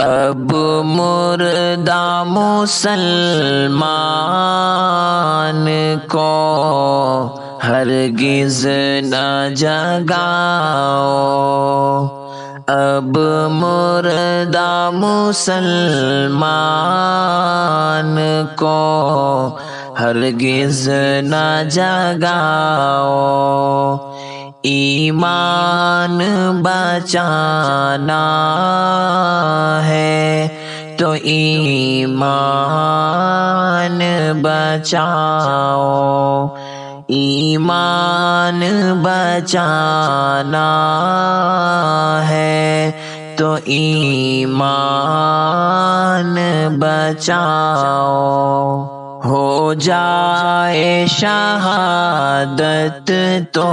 اب مردہ مسلمان کو ہرگز نہ جگاؤ، اب مردہ مسلمان کو ہرگز نہ جگاؤ، ایمان بچانا ہے تو ایمان بچاؤ، ایمان بچانا ہے تو ایمان بچاؤ، ہو جائے شہادت تو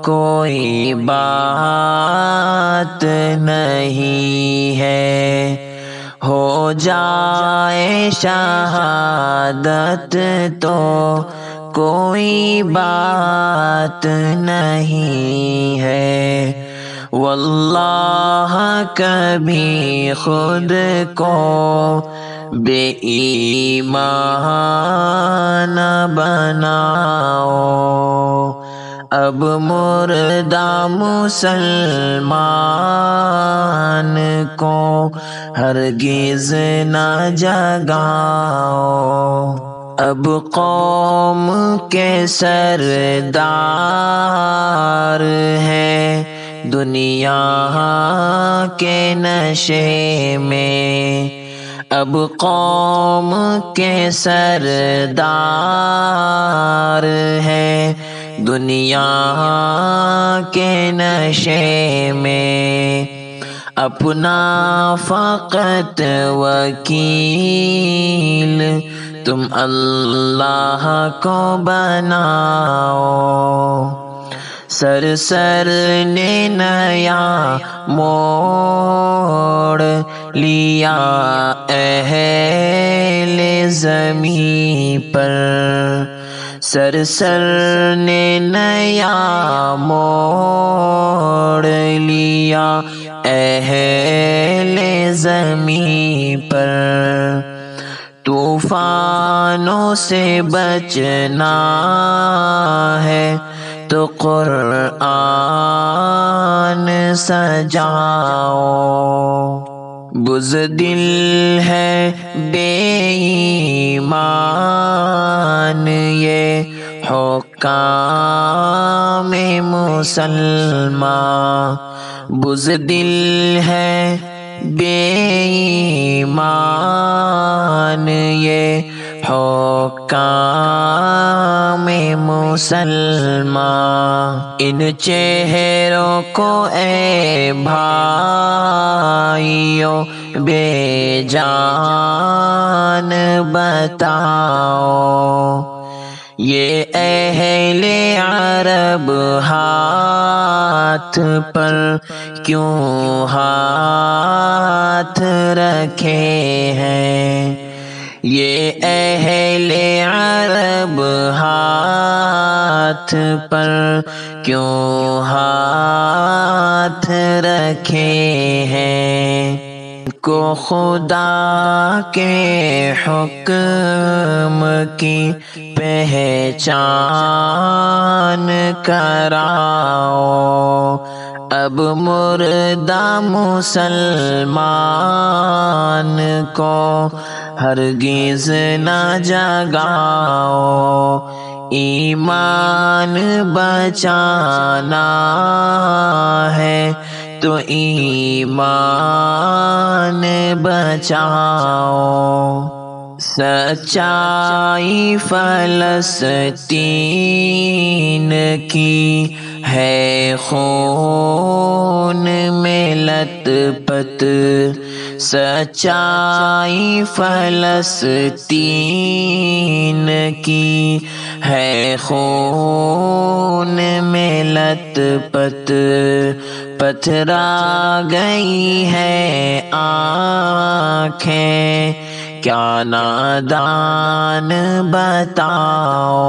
کوئی بات نہیں ہے، ہو جائے شہادت تو کوئی بات نہیں ہے، واللہ کبھی خود کو بے ایمان بناؤ، اب مردہ مسلمان کو ہرگز نہ جگاؤ، اب قوم کے سردار ہیں دنیا کے نشے میں، اب قوم کے سردار ہیں دنیا کے نشے میں، اپنا فقط وکیل تم اللہ کو بناؤ، سر نے نیا موڑ لیا اہل زمیں پر، سر نے نیا موڑ لیا اہل زمیں پر، طوفانوں سے بچنا ہے تو قرآن سجاؤ، بزدل ہے بے ایمان یہ حکام مسلمان، بزدل ہے بے ایمان یہ حکام مسلمان، ان چہروں کو اے بھائیو بے جان بتاؤ، یہ اہل عرب ہاتھ پر کیوں ہاتھ رکھے ہیں، یہ اہل عرب ہاتھ پر کیوں ہاتھ رکھے ہیں، کو خدا کے حکم کی پہچان کراؤ، اب مردہ مسلمان کو ہرگز نہ جگاؤ، ایمان بچانا ہے تو ایمان بچاؤ، سچائی فلسطین کی ہے خون میں لت پت، سچائی فلسطین کی ہے خون میں لت پت، پتھرا گئی ہے آنکھیں کیا نادان بتاؤ،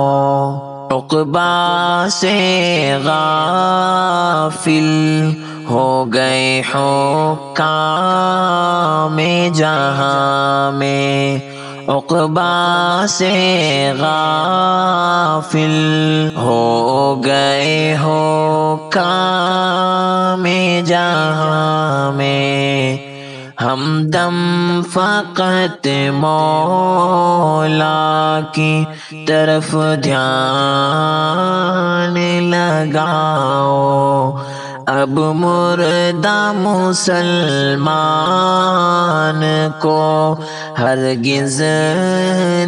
عقبہ سے غافل ہو گئے حکام میں جہاں میں عقبہ سے غافل ہو گئے ہو کام جہاں میں ہمدم فقط مولا کی طرف دھیان لگاؤ اب مردہ مسلمان کو ہرگز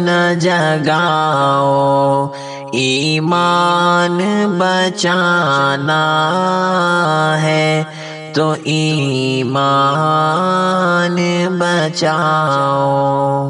نہ جگاؤ ایمان بچانا ہے تو ایمان بچاؤ